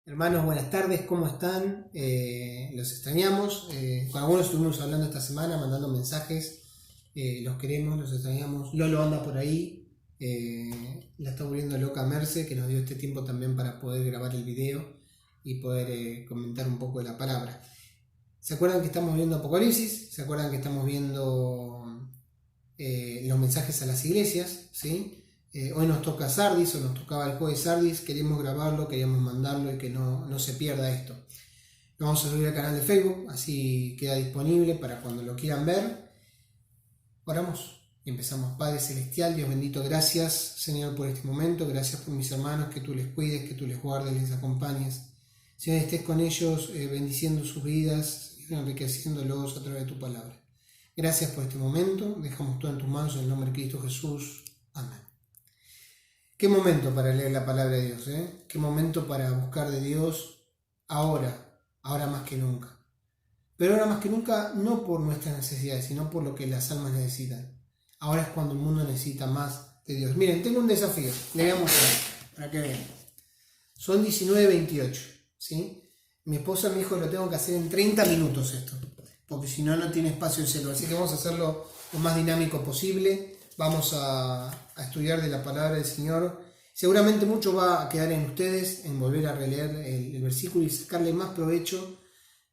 Hermanos, buenas tardes, ¿cómo están? Los extrañamos. Con algunos estuvimos hablando esta semana, mandando mensajes. Los queremos, los extrañamos. Lolo anda por ahí. La está volviendo loca Merce, que nos dio este tiempo también para poder grabar el video y poder comentar un poco de la palabra. ¿Se acuerdan que estamos viendo Apocalipsis? ¿Se acuerdan que estamos viendo los mensajes a las iglesias? ¿Sí? Hoy nos toca Sardis, o nos tocaba el jueves Sardis. Queremos grabarlo, queríamos mandarlo y que no se pierda esto. Lo vamos a subir al canal de Facebook, así queda disponible para cuando lo quieran ver. Oramos y empezamos. Padre Celestial, Dios bendito, gracias Señor por este momento, gracias por mis hermanos, que tú les cuides, que tú les guardes, les acompañes. Señor, estés con ellos, bendiciendo sus vidas, enriqueciéndolos a través de tu palabra. Gracias por este momento, dejamos todo en tus manos en el nombre de Cristo Jesús. Amén. Qué momento para leer la palabra de Dios, ¿eh? Qué momento para buscar de Dios ahora más que nunca. Pero ahora más que nunca no por nuestras necesidades, sino por lo que las almas necesitan. Ahora es cuando el mundo necesita más de Dios. Miren, tengo un desafío, le voy a mostrar para que vean. Son 19:28, ¿sí? Mi esposa me dijo que lo tengo que hacer en 30 minutos esto, porque si no, no tiene espacio el celular. Así que vamos a hacerlo lo más dinámico posible. Vamos a estudiar de la palabra del Señor. Seguramente mucho va a quedar en ustedes, en volver a releer el versículo y sacarle más provecho,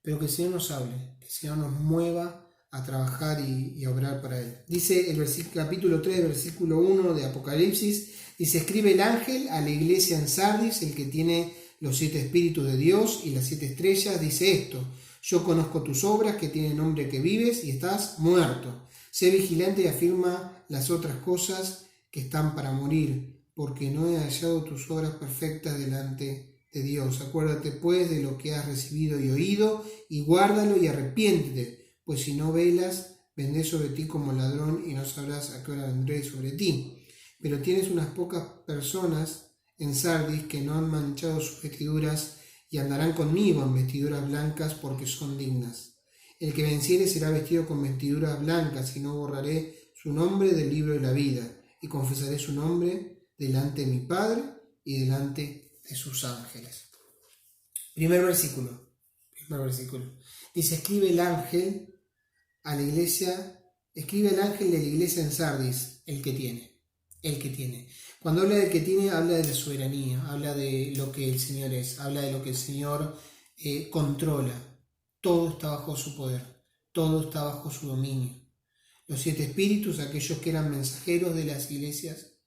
pero que el Señor nos hable, que el Señor nos mueva a trabajar y a obrar para Él. Dice el capítulo 3, versículo 1 de Apocalipsis, dice: escribe el ángel a la iglesia en Sardis, el que tiene los 7 espíritus de Dios y las 7 estrellas, dice esto: yo conozco tus obras, que tienen nombre que vives y estás muerto. Sé vigilante y afirma las otras cosas que están para morir, porque no he hallado tus obras perfectas delante de Dios. Acuérdate pues de lo que has recibido y oído, y guárdalo y arrepiéntete, pues si no velas, vendré sobre ti como ladrón y no sabrás a qué hora vendré sobre ti. Pero tienes unas pocas personas en Sardis que no han manchado sus vestiduras y andarán conmigo en vestiduras blancas, porque son dignas. El que venciere será vestido con vestiduras blancas, y no borraré su nombre del libro de la vida, y confesaré su nombre delante de mi Padre y delante de sus ángeles. Primer versículo. Dice: escribe el ángel de la iglesia en Sardis, el que tiene. Cuando habla del que tiene, habla de la soberanía, habla de lo que el Señor es, habla de lo que el Señor controla. Todo está bajo su poder, todo está bajo su dominio. Los 7 espíritus, aquellos que eran mensajeros de las iglesias,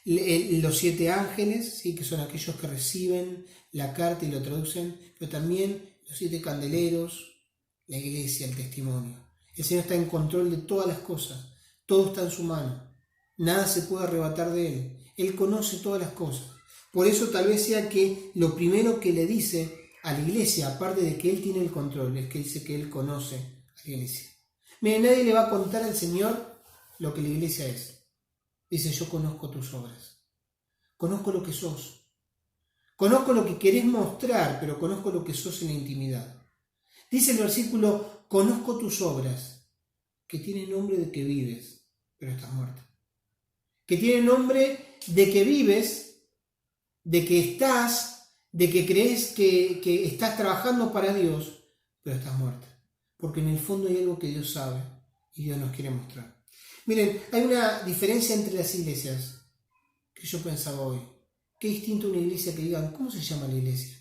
los 7 ángeles, ¿sí?, que son aquellos que reciben la carta y lo traducen, pero también los 7 candeleros, la iglesia, el testimonio. El Señor está en control de todas las cosas, todo está en su mano, nada se puede arrebatar de Él. Él conoce todas las cosas. Por eso tal vez sea que lo primero que le dice a la iglesia, aparte de que Él tiene el control, es que dice que Él conoce a la iglesia. Miren, nadie le va a contar al Señor lo que la iglesia es. Dice: yo conozco tus obras, conozco lo que sos, conozco lo que querés mostrar, pero conozco lo que sos en la intimidad. Dice el versículo: conozco tus obras, que tiene nombre de que vives, pero estás muerta. Que tiene nombre de que vives, de que estás, de que crees que estás trabajando para Dios, pero estás muerta. Porque en el fondo hay algo que Dios sabe y Dios nos quiere mostrar. Miren, hay una diferencia entre las iglesias que yo pensaba hoy. Qué distinto una iglesia que digan: ¿cómo se llama la iglesia?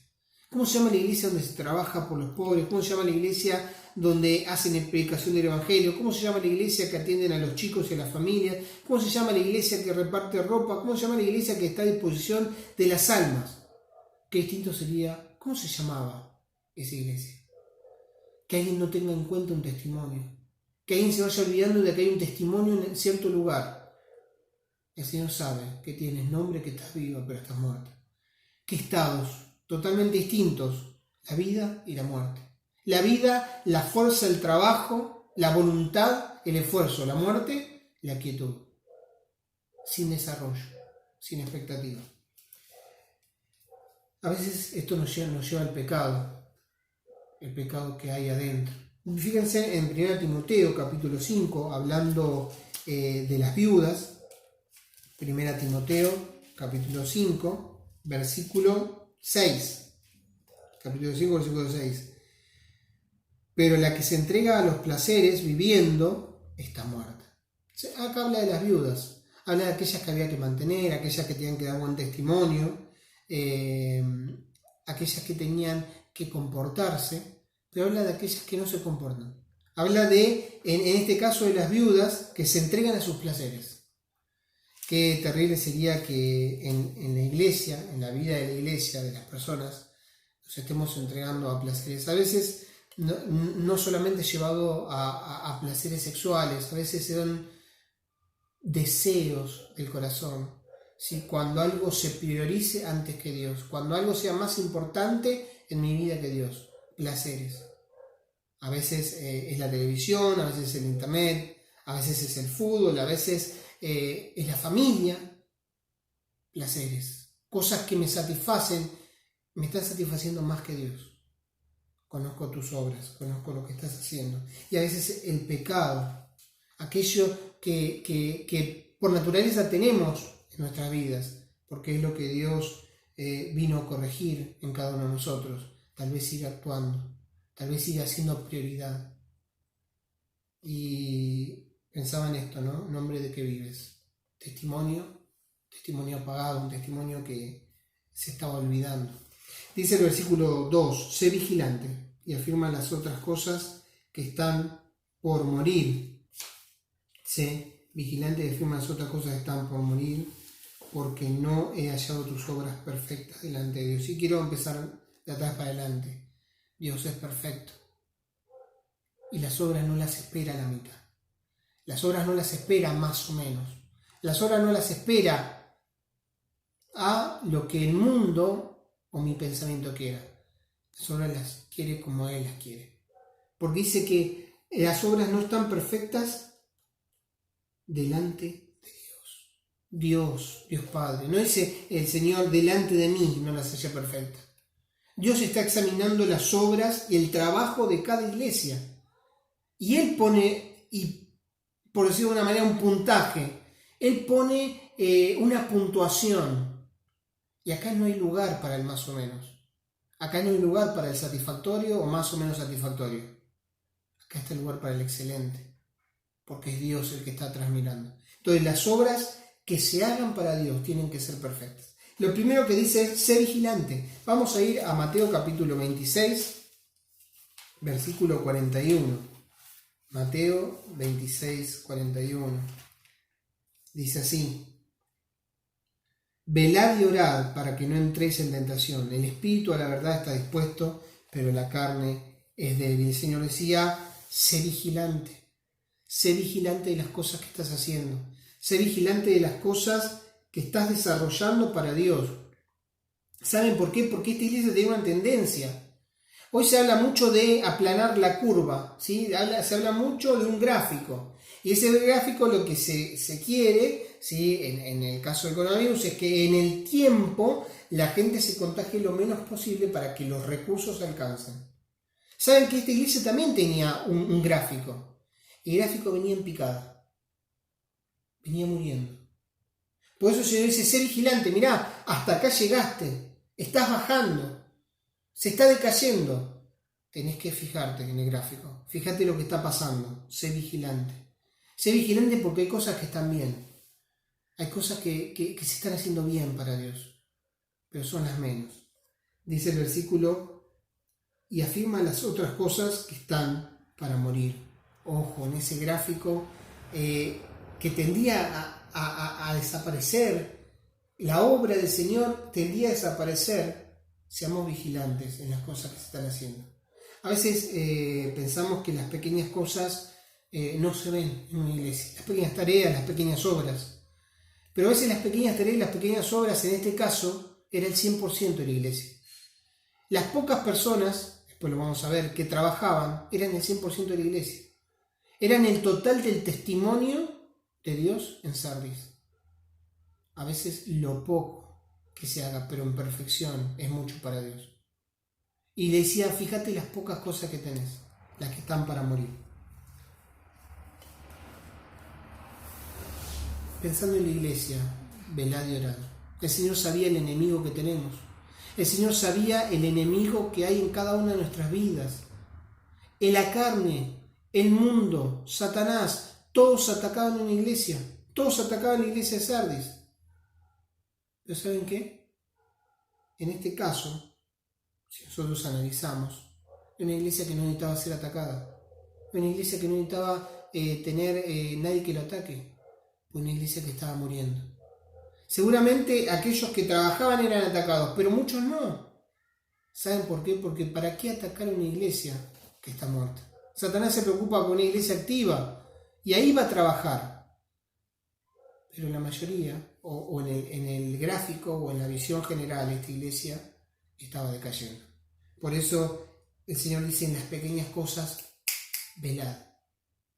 ¿Cómo se llama la iglesia donde se trabaja por los pobres? ¿Cómo se llama la iglesia donde hacen predicación del evangelio? ¿Cómo se llama la iglesia que atienden a los chicos y a las familias? ¿Cómo se llama la iglesia que reparte ropa? ¿Cómo se llama la iglesia que está a disposición de las almas? Qué distinto sería, ¿cómo se llamaba esa iglesia? Que alguien no tenga en cuenta un testimonio, que alguien se vaya olvidando de que hay un testimonio en cierto lugar. El Señor sabe que tienes nombre, que estás viva, pero estás muerta. ¿Qué estados totalmente distintos? La vida y la muerte. La vida, la fuerza, el trabajo, la voluntad, el esfuerzo. La muerte, la quietud. Sin desarrollo, sin expectativa. A veces esto nos lleva al pecado, el pecado que hay adentro. Fíjense en 1 Timoteo capítulo 5, hablando de las viudas. 1 Timoteo capítulo 5, versículo 6. capítulo 5, versículo 6. Pero la que se entrega a los placeres viviendo está muerta. Acá habla de las viudas, habla de aquellas que había que mantener, aquellas que tenían que dar buen testimonio, aquellas que tenían que comportarse, pero habla de aquellas que no se comportan. Habla de, en este caso, de las viudas que se entregan a sus placeres. Qué terrible sería que en la iglesia, en la vida de la iglesia, de las personas, nos estemos entregando a placeres. A veces no solamente llevado a placeres sexuales, a veces son deseos del corazón. ¿Sí? Cuando algo se priorice antes que Dios, cuando algo sea más importante en mi vida que Dios, placeres. A veces es la televisión, a veces es el internet, a veces es el fútbol, a veces es la familia. Placeres, cosas que me satisfacen, me están satisfaciendo más que Dios. Conozco tus obras, conozco lo que estás haciendo. Y a veces el pecado, aquello que por naturaleza tenemos en nuestras vidas, porque es lo que Dios vino a corregir en cada uno de nosotros, tal vez siga actuando, tal vez siga siendo prioridad. Y pensaba en esto, ¿no? ¿Nombre de qué vives? Testimonio apagado, un testimonio que se estaba olvidando. Dice el versículo 2, sé vigilante, y afirma las otras cosas que están por morir. Sé vigilante y afirma las otras cosas que están por morir, porque no he hallado tus obras perfectas delante de Dios. Y quiero empezar de atrás para adelante. Dios es perfecto. Y las obras no las espera a la mitad. Las obras no las espera más o menos. Las obras no las espera a lo que el mundo o mi pensamiento quiera. Las obras las quiere como Él las quiere. Porque dice que las obras no están perfectas delante de Dios. Dios Padre. No dice el Señor delante de mí no las haya perfectas. Dios está examinando las obras y el trabajo de cada iglesia. Y Él pone, y por decirlo de una manera, un puntaje. Él pone una puntuación. Y acá no hay lugar para el más o menos. Acá no hay lugar para el satisfactorio o más o menos satisfactorio. Acá está el lugar para el excelente. Porque es Dios el que está atrás mirando. Entonces las obras que se hagan para Dios tienen que ser perfectas. Lo primero que dice es, sé vigilante. Vamos a ir a Mateo capítulo 26, versículo 41. Mateo 26, 41. Dice así. Velad y orad para que no entréis en tentación. El espíritu a la verdad está dispuesto, pero la carne es débil. El Señor decía, sé vigilante. Sé vigilante de las cosas que estás haciendo. Sé vigilante de las cosas que estás desarrollando para Dios. ¿Saben por qué? Porque esta iglesia tiene una tendencia. Hoy se habla mucho de aplanar la curva, ¿sí? Se habla mucho de un gráfico. Y ese gráfico lo que se quiere, ¿sí? En el caso del coronavirus, es que en el tiempo la gente se contagie lo menos posible para que los recursos alcancen. ¿Saben que esta iglesia también tenía un gráfico? El gráfico venía en picada. Venía muriendo. Por eso el Señor dice, sé vigilante, mirá, hasta acá llegaste, estás bajando, se está decayendo. Tenés que fijarte en el gráfico, fíjate lo que está pasando, sé vigilante. Sé vigilante porque hay cosas que están bien, hay cosas que se están haciendo bien para Dios, pero son las menos. Dice el versículo, y afirma las otras cosas que están para morir. Ojo, en ese gráfico que tendía a desaparecer, la obra del Señor tendía a desaparecer. Seamos vigilantes en las cosas que se están haciendo. A veces pensamos que las pequeñas cosas no se ven en una iglesia, las pequeñas tareas, las pequeñas obras. Pero a veces las pequeñas tareas y las pequeñas obras, en este caso, era el 100% de la iglesia. Las pocas personas, después lo vamos a ver, que trabajaban, eran el 100% de la iglesia. Eran el total del testimonio de Dios en Sardis. A veces lo poco que se haga, pero en perfección, es mucho para Dios. Y le decía, fíjate las pocas cosas que tenés, las que están para morir. Pensando en la iglesia, velad y orad. El Señor sabía el enemigo que tenemos. El Señor sabía el enemigo que hay en cada una de nuestras vidas. En la carne, el mundo, Satanás, todos atacaban una iglesia. Todos atacaban la iglesia de Sardis. Pero ¿saben qué? En este caso, si nosotros analizamos, era una iglesia que no necesitaba ser atacada. Una iglesia que no necesitaba tener nadie que lo ataque. Una iglesia que estaba muriendo. Seguramente aquellos que trabajaban eran atacados, pero muchos no. ¿Saben por qué? Porque ¿para qué atacar una iglesia que está muerta? Satanás se preocupa con una iglesia activa y ahí va a trabajar. Pero la mayoría, o en el gráfico o en la visión general, esta iglesia estaba decayendo. Por eso el Señor dice: en las pequeñas cosas, velad,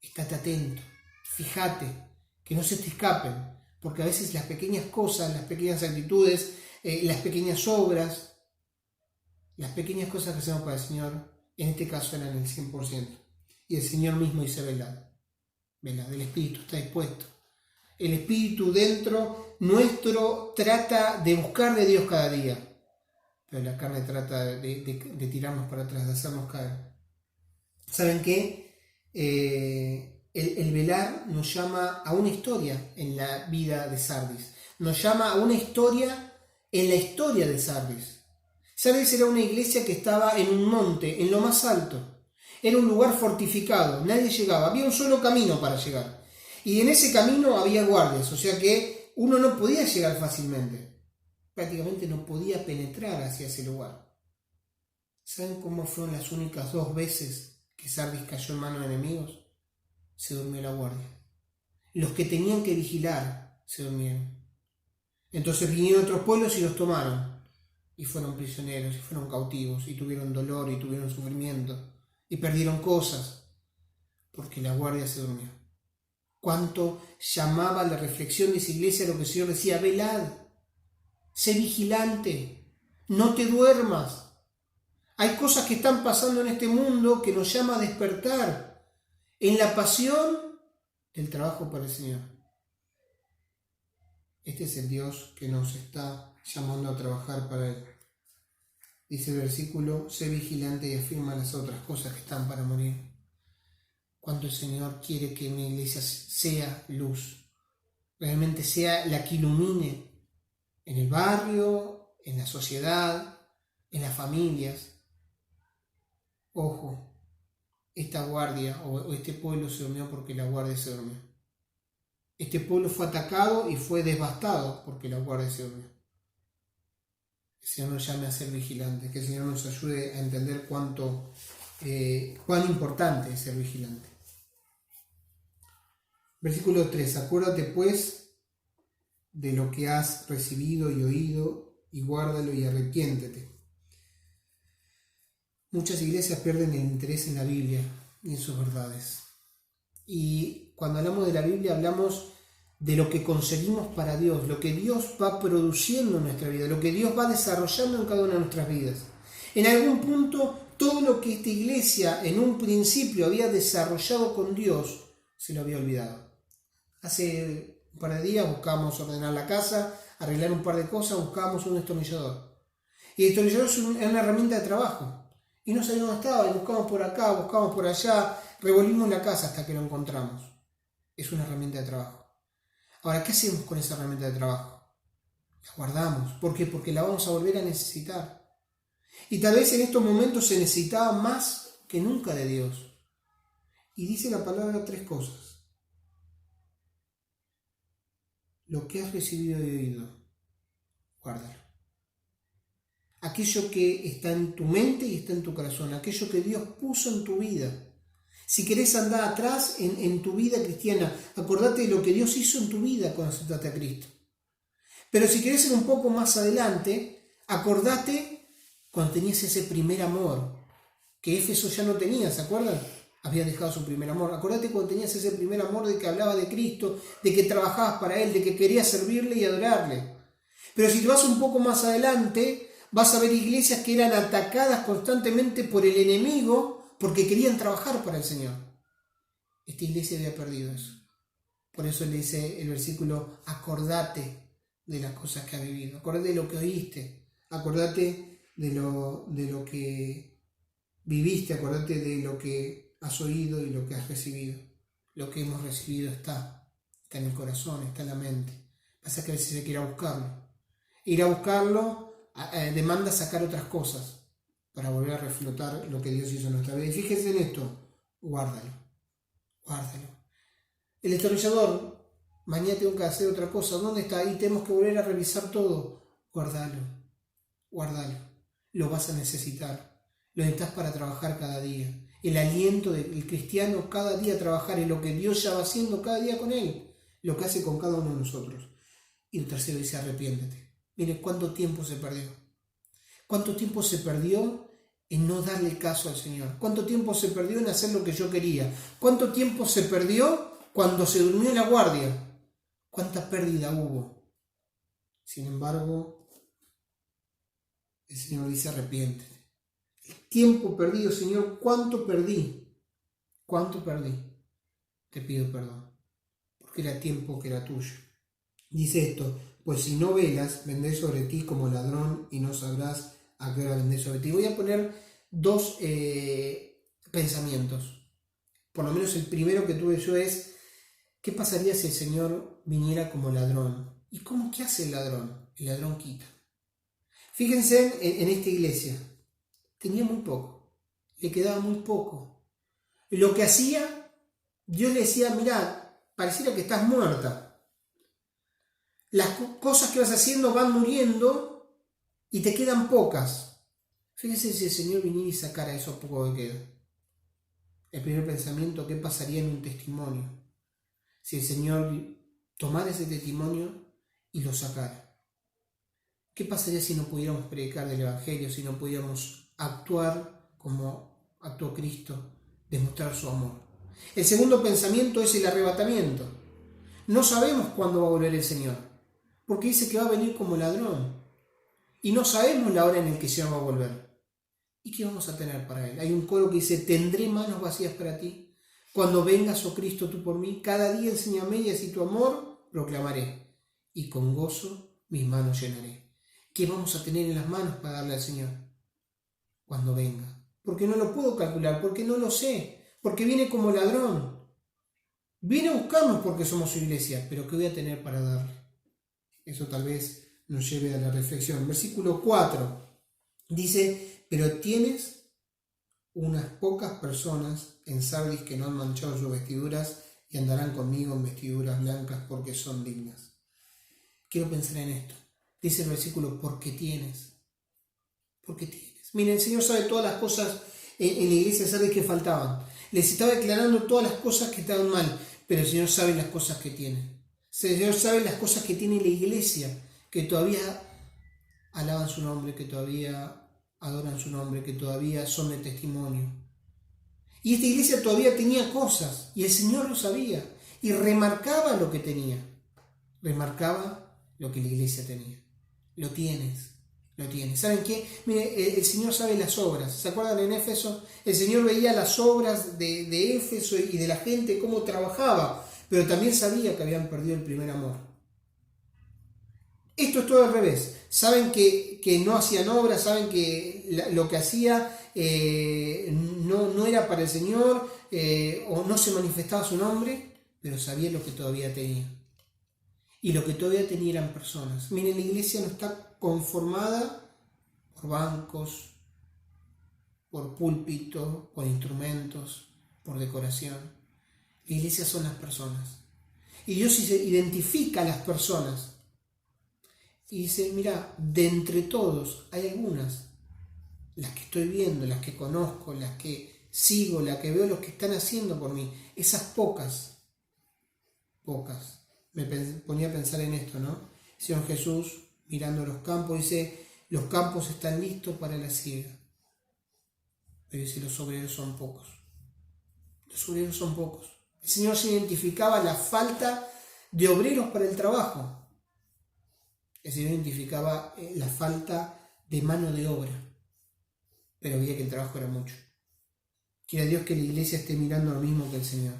estate atento, fíjate, que no se te escapen, porque a veces las pequeñas cosas, las pequeñas actitudes, las pequeñas obras, las pequeñas cosas que hacemos para el Señor, en este caso eran el 100%. Y el Señor mismo dice: velad, velad, el Espíritu está dispuesto. El Espíritu dentro nuestro trata de buscar de Dios cada día, pero la carne trata de tirarnos para atrás, de hacernos caer. ¿Saben qué? El velar nos llama a una historia en la vida de Sardis. Nos llama a una historia en la historia de Sardis. Sardis era una iglesia que estaba en un monte, en lo más alto. Era un lugar fortificado, nadie llegaba, había un solo camino para llegar. Y en ese camino había guardias, o sea que uno no podía llegar fácilmente. Prácticamente no podía penetrar hacia ese lugar. ¿Saben cómo fueron las únicas 2 veces que Sardis cayó en manos de enemigos? Se durmió la guardia. Los que tenían que vigilar se durmieron. Entonces vinieron otros pueblos y los tomaron. Y fueron prisioneros, y fueron cautivos, y tuvieron dolor, y tuvieron sufrimiento, y perdieron cosas, porque la guardia se durmió. Cuánto llamaba la reflexión de esa iglesia lo que el Señor decía: velad, sé vigilante, no te duermas. Hay cosas que están pasando en este mundo que nos llama a despertar en la pasión del trabajo para el Señor. Este es el Dios que nos está llamando a trabajar para Él. Dice el versículo: sé vigilante y afirma las otras cosas que están para morir. Cuando el Señor quiere que mi iglesia sea luz, realmente sea la que ilumine en el barrio, en la sociedad, en las familias. Ojo, esta guardia o este pueblo se durmió porque la guardia se durmió. Este pueblo fue atacado y fue devastado porque la guardia se durmió. Que el Señor nos llame a ser vigilantes, que el Señor nos ayude a entender cuán importante es ser vigilante. Versículo 3: acuérdate pues de lo que has recibido y oído, y guárdalo y arrepiéntete. Muchas iglesias pierden el interés en la Biblia y en sus verdades. Y cuando hablamos de la Biblia hablamos de lo que conseguimos para Dios, lo que Dios va produciendo en nuestra vida, lo que Dios va desarrollando en cada una de nuestras vidas. En algún punto, todo lo que esta iglesia en un principio había desarrollado con Dios, se lo había olvidado. Hace un par de días buscábamos ordenar la casa, arreglar un par de cosas, buscábamos un destornillador. Y el destornillador es una herramienta de trabajo. Y no sabíamos dónde estaba, y buscamos por acá, buscamos por allá, revolvimos la casa hasta que lo encontramos. Es una herramienta de trabajo. Ahora, ¿qué hacemos con esa herramienta de trabajo? La guardamos. ¿Por qué? Porque la vamos a volver a necesitar. Y tal vez en estos momentos se necesitaba más que nunca de Dios. Y dice la palabra 3 cosas. Lo que has recibido y oído, guárdalo. Aquello que está en tu mente y está en tu corazón, aquello que Dios puso en tu vida. Si querés andar atrás en tu vida cristiana, acordate de lo que Dios hizo en tu vida cuando aceptaste a Cristo. Pero si querés ir un poco más adelante, acordate cuando tenías ese primer amor, que Éfeso ya no tenía, ¿se acuerdan? Había dejado su primer amor. Acordate cuando tenías ese primer amor de que hablaba de Cristo, de que trabajabas para Él, de que querías servirle y adorarle. Pero si te vas un poco más adelante, vas a ver iglesias que eran atacadas constantemente por el enemigo porque querían trabajar para el Señor. Esta iglesia había perdido eso. Por eso le dice el versículo: acordate de las cosas que has vivido, acordate de lo que oíste, acordate de lo que viviste, acordate de lo que has oído y lo que has recibido. Lo que hemos recibido está en el corazón, está en la mente. Pasa que a veces hay que ir a buscarlo. Ir a buscarlo demanda sacar otras cosas para volver a reflotar lo que Dios hizo en nuestra vida. Y fíjense en esto, guárdalo. El destornillador, mañana tengo que hacer otra cosa, ¿dónde está? Ahí tenemos que volver a revisar todo. Guárdalo. Lo vas a necesitar. Lo necesitas para trabajar cada día. El aliento del cristiano cada día trabajar en lo que Dios ya va haciendo cada día con él, lo que hace con cada uno de nosotros. Y el tercero dice, arrepiéntete. Mire cuánto tiempo se perdió. Cuánto tiempo se perdió en no darle caso al Señor. Cuánto tiempo se perdió en hacer lo que yo quería. Cuánto tiempo se perdió cuando se durmió en la guardia. Cuánta pérdida hubo. Sin embargo, el Señor dice, arrepiéntete. El tiempo perdido, Señor, ¿cuánto perdí? Te pido perdón, porque era tiempo que era tuyo. Dice esto, pues si no velas, vendré sobre ti como ladrón y no sabrás a qué hora vendré sobre ti. Voy a poner dos pensamientos. Por lo menos el primero que tuve yo es, ¿qué pasaría si el Señor viniera como ladrón? ¿Y qué hace el ladrón? El ladrón quita. Fíjense en esta iglesia. Tenía muy poco. Le quedaba muy poco. Lo que hacía, Dios le decía, mirá, pareciera que estás muerta. Las cosas que vas haciendo van muriendo y te quedan pocas. Fíjense si el Señor viniera y sacara eso poco que queda. El primer pensamiento, ¿qué pasaría en un testimonio? Si el Señor tomara ese testimonio y lo sacara. ¿Qué pasaría si no pudiéramos predicar del Evangelio, si no pudiéramos actuar como actuó Cristo, demostrar su amor? El segundo pensamiento es el arrebatamiento. No sabemos cuándo va a volver el Señor, porque dice que va a venir como ladrón. Y no sabemos la hora en la que el Señor va a volver. ¿Y qué vamos a tener para Él? Hay un coro que dice, tendré manos vacías para ti. Cuando vengas, oh Cristo, tú por mí, cada día enséñame y así tu amor proclamaré. Y con gozo mis manos llenaré. ¿Qué vamos a tener en las manos para darle al Señor cuando venga? Porque no lo puedo calcular, porque no lo sé, porque viene como ladrón. Viene a buscarnos porque somos su iglesia, pero ¿qué voy a tener para darle? Eso tal vez nos lleve a la reflexión. Versículo 4 dice, pero tienes unas pocas personas en Sardis que no han manchado sus vestiduras y andarán conmigo en vestiduras blancas porque son dignas. Quiero pensar en esto. Dice el versículo, porque tienes. Miren, el Señor sabe todas las cosas en la iglesia, sabe que faltaban. Les estaba declarando todas las cosas que estaban mal, pero el Señor sabe las cosas que tiene. El Señor sabe las cosas que tiene la iglesia, que todavía alaban su nombre, que todavía adoran su nombre, que todavía son de testimonio. Y esta iglesia todavía tenía cosas, y el Señor lo sabía, y remarcaba lo que tenía. Remarcaba lo que la iglesia tenía. Lo tienes. ¿Saben qué? Mire, el Señor sabe las obras. ¿Se acuerdan en Éfeso? El Señor veía las obras de Éfeso y de la gente, cómo trabajaba, pero también sabía que habían perdido el primer amor. Esto es todo al revés. Saben que no hacían obras, saben que lo que hacía no era para el Señor o no se manifestaba su nombre, pero sabían lo que todavía tenía. Y lo que todavía tenía eran personas. Miren, la iglesia no está conformada por bancos, por púlpitos, por instrumentos, por decoración. La iglesia son las personas. Y Dios identifica a las personas. Y dice, mira, de entre todos hay algunas, las que estoy viendo, las que conozco, las que sigo, las que veo, los que están haciendo por mí. Esas pocas. Me ponía a pensar en esto, ¿no? El Señor Jesús, mirando los campos, dice, los campos están listos para la siega. Pero dice, los obreros son pocos. El Señor se identificaba la falta de obreros para el trabajo. El Señor identificaba la falta de mano de obra. Pero veía que el trabajo era mucho. Quiera Dios que la iglesia esté mirando lo mismo que el Señor.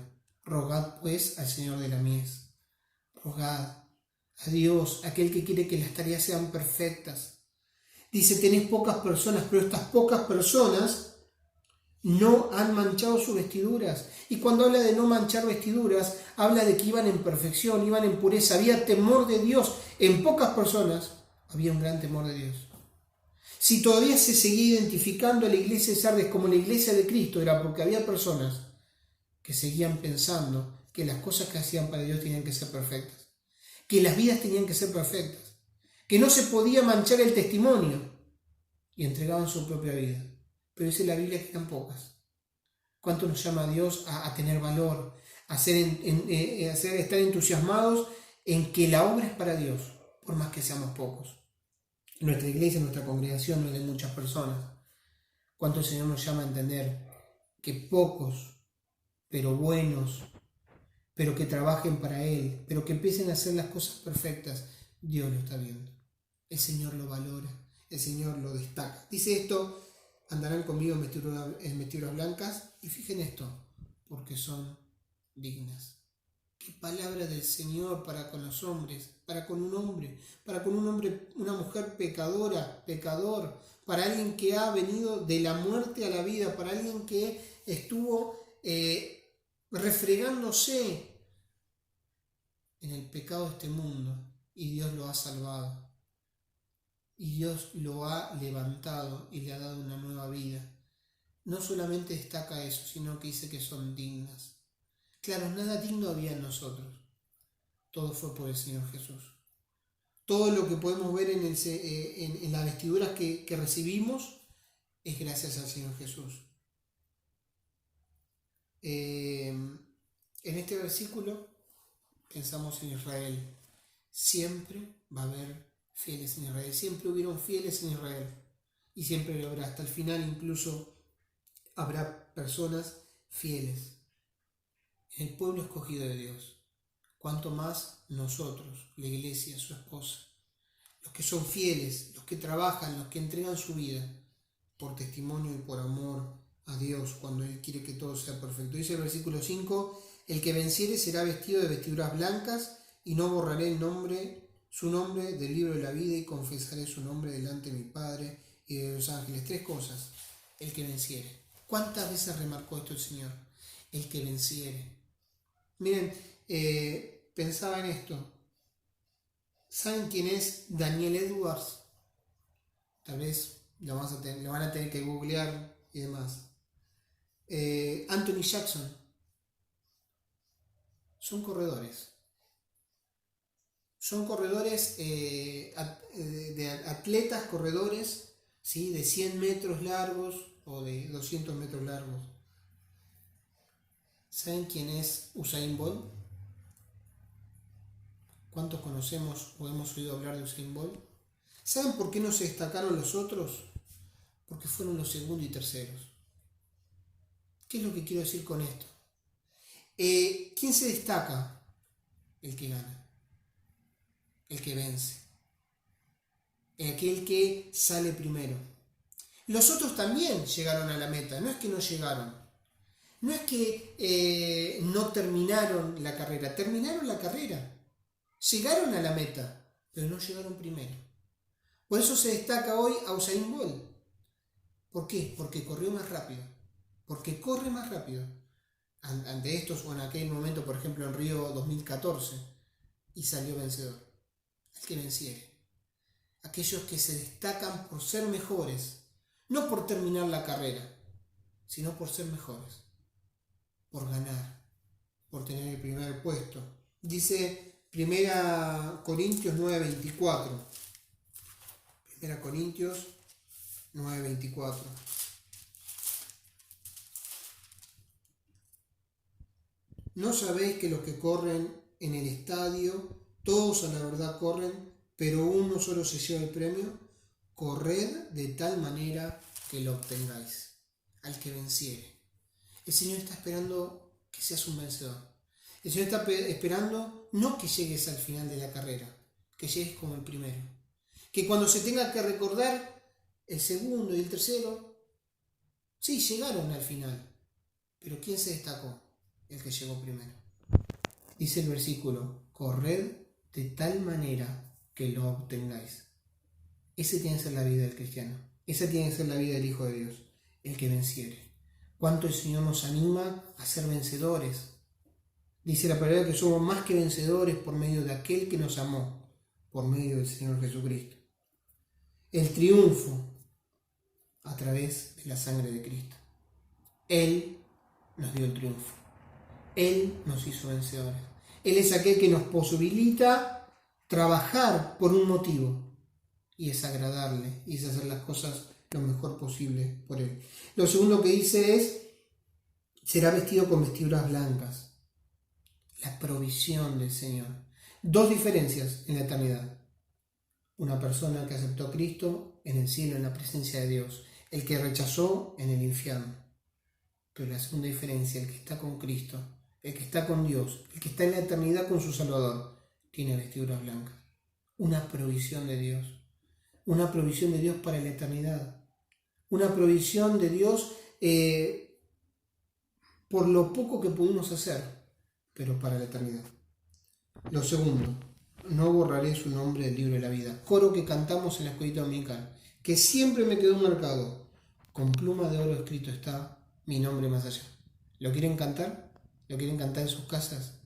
Rogad pues al Señor de la mies. Rogad a Dios, aquel que quiere que las tareas sean perfectas. Dice, tenés pocas personas, pero estas pocas personas no han manchado sus vestiduras. Y cuando habla de no manchar vestiduras, habla de que iban en perfección, iban en pureza, había temor de Dios. En pocas personas había un gran temor de Dios. Si todavía se seguía identificando a la iglesia de Sardes como la iglesia de Cristo, era porque había personas que seguían pensando que las cosas que hacían para Dios tenían que ser perfectas, que las vidas tenían que ser perfectas, que no se podía manchar el testimonio, y entregaban su propia vida. Pero dice la Biblia que eran pocas. ¿Cuánto nos llama a Dios a tener valor, a estar entusiasmados en que la obra es para Dios, por más que seamos pocos? Nuestra iglesia, nuestra congregación no es de muchas personas. ¿Cuánto el Señor nos llama a entender que pocos, pero buenos, pero que trabajen para Él, pero que empiecen a hacer las cosas perfectas, Dios lo está viendo? El Señor lo valora, el Señor lo destaca. Dice esto, andarán conmigo en vestiduras blancas, y fijen esto, porque son dignas. Qué palabra del Señor para con los hombres, para con un hombre, una mujer pecadora, pecador, para alguien que ha venido de la muerte a la vida, para alguien que estuvo refregándose en el pecado de este mundo, y Dios lo ha salvado, y Dios lo ha levantado y le ha dado una nueva vida. No solamente destaca eso, sino que dice que son dignas. Claro, nada digno había en nosotros. Todo fue por el Señor Jesús. Todo lo que podemos ver en las vestiduras que recibimos es gracias al Señor Jesús. En este versículo pensamos en Israel. Siempre va a haber fieles en Israel. Siempre hubieron fieles en Israel. Y siempre lo habrá. Hasta el final incluso habrá personas fieles. El pueblo escogido de Dios. Cuanto más nosotros, la iglesia, su esposa, los que son fieles, los que trabajan, los que entregan su vida por testimonio y por amor a Dios cuando Él quiere que todo sea perfecto. Dice el versículo 5, el que venciere será vestido de vestiduras blancas, y no borraré su nombre del libro de la vida, y confesaré su nombre delante de mi Padre y de los ángeles. 3 cosas. El que venciere. ¿Cuántas veces remarcó esto el Señor? El que venciere. Miren, pensaba en esto. ¿Saben quién es Daniel Edwards? Tal vez lo van a tener que googlear y demás. Anthony Jackson. Son corredores. Son corredores, de atletas corredores, ¿sí? De 100 metros largos o de 200 metros largos. ¿Saben quién es Usain Bolt? ¿Cuántos conocemos o hemos oído hablar de Usain Bolt? ¿Saben por qué no se destacaron los otros? Porque fueron los segundos y terceros. ¿Qué es lo que quiero decir con esto? ¿Quién se destaca? El que gana, el que vence, aquel que sale primero. Los otros también llegaron a la meta, no es que no llegaron, no es que no terminaron la carrera, terminaron la carrera, llegaron a la meta, pero no llegaron primero. Por eso se destaca hoy a Usain Bolt. ¿Por qué? Porque corrió más rápido, porque corre más rápido. Ante estos o en aquel momento, por ejemplo en Río 2014, y salió vencedor. El que venciere. Aquellos que se destacan por ser mejores, no por terminar la carrera, sino por ser mejores, por ganar, por tener el primer puesto. Dice 1 Corintios 9:24. 1 Corintios 9:24. ¿No sabéis que los que corren en el estadio, todos a la verdad corren, pero uno solo se lleva el premio? Corred de tal manera que lo obtengáis. Al que venciere. El Señor está esperando que seas un vencedor. El Señor está esperando no que llegues al final de la carrera, que llegues como el primero. Que cuando se tenga que recordar el segundo y el tercero, sí, llegaron al final. Pero ¿quién se destacó? El que llegó primero. Dice el versículo, corred de tal manera que lo obtengáis. Ese tiene que ser la vida del cristiano. Esa tiene que ser la vida del Hijo de Dios, el que venciere. Cuánto el Señor nos anima a ser vencedores. Dice la palabra que somos más que vencedores por medio de aquel que nos amó, por medio del Señor Jesucristo. El triunfo a través de la sangre de Cristo. Él nos dio el triunfo. Él nos hizo vencedores. Él es aquel que nos posibilita trabajar por un motivo, y es agradarle, y es hacer las cosas lo mejor posible por Él. Lo segundo que dice es, será vestido con vestiduras blancas. La provisión del Señor. Dos diferencias en la eternidad. Una persona que aceptó a Cristo en el cielo, en la presencia de Dios. El que rechazó en el infierno. Pero la segunda diferencia, el que está con Cristo, el que está con Dios, el que está en la eternidad con su Salvador, tiene vestiduras blancas. Una provisión de Dios. Una provisión de Dios para la eternidad. Una provisión de Dios por lo poco que pudimos hacer, pero para la eternidad. Lo segundo, no borraré su nombre del libro de la vida. Coro que cantamos en la escuelita dominical, que siempre me quedó marcado. Con pluma de oro escrito está mi nombre más allá. ¿Lo quieren cantar? ¿Lo quieren cantar en sus casas?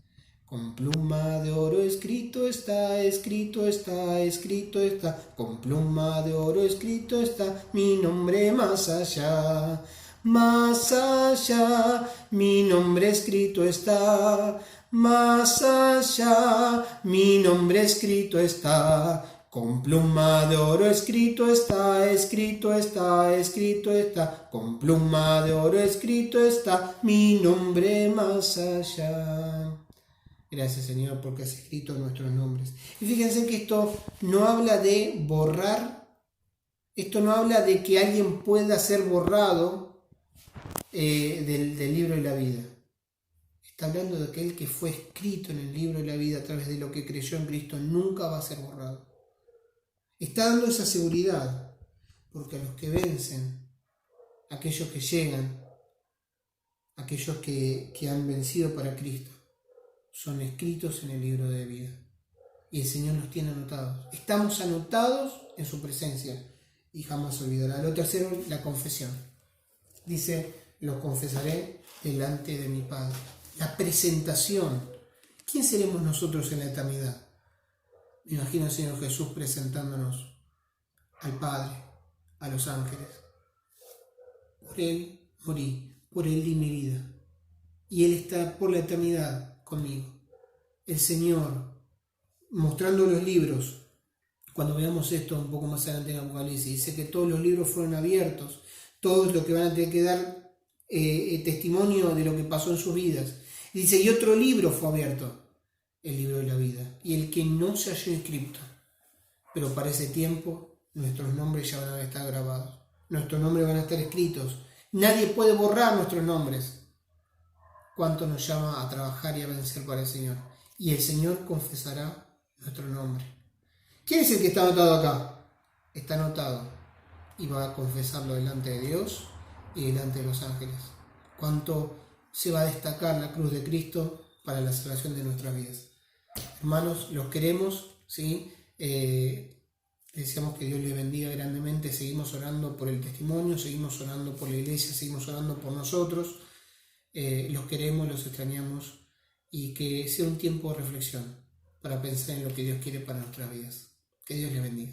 Con pluma de oro escrito está, escrito está, escrito está. Con pluma de oro escrito está mi nombre más allá. Más allá, mi nombre escrito está. Más allá, mi nombre escrito está. Con pluma de oro escrito está, escrito está, escrito está. Con pluma de oro escrito está mi nombre más allá. Gracias, Señor, porque has escrito nuestros nombres. Y fíjense que esto no habla de borrar, esto no habla de que alguien pueda ser borrado del libro de la vida. Está hablando de aquel que fue escrito en el libro de la vida a través de lo que creyó en Cristo, nunca va a ser borrado. Está dando esa seguridad, porque a los que vencen, aquellos que llegan, aquellos que han vencido para Cristo, son escritos en el libro de vida. Y el Señor nos tiene anotados. Estamos anotados en su presencia y jamás olvidará. Lo tercero, la confesión. Dice, lo confesaré delante de mi Padre. La presentación. ¿Quién seremos nosotros en la eternidad? Me imagino al Señor Jesús presentándonos al Padre, a los ángeles. Por Él morí, por Él di mi vida. Y Él está por la eternidad conmigo. El Señor, mostrando los libros, cuando veamos esto un poco más adelante en Apocalipsis, dice que todos los libros fueron abiertos, todos los que van a tener que dar testimonio de lo que pasó en sus vidas. Y dice, y otro libro fue abierto, el libro de la vida, y el que no se halló inscrito. Pero para ese tiempo, nuestros nombres ya van a estar grabados, nuestros nombres van a estar escritos. Nadie puede borrar nuestros nombres. Cuánto nos llama a trabajar y a vencer para el Señor. Y el Señor confesará nuestro nombre. ¿Quién es el que está anotado acá? Está anotado y va a confesarlo delante de Dios y delante de los ángeles. Cuánto se va a destacar la cruz de Cristo para la salvación de nuestras vidas. Hermanos, los queremos, ¿sí? Deseamos que Dios les bendiga grandemente. Seguimos orando por el testimonio, seguimos orando por la iglesia, seguimos orando por nosotros. Los queremos, los extrañamos, y que sea un tiempo de reflexión para pensar en lo que Dios quiere para nuestras vidas. Que Dios les bendiga.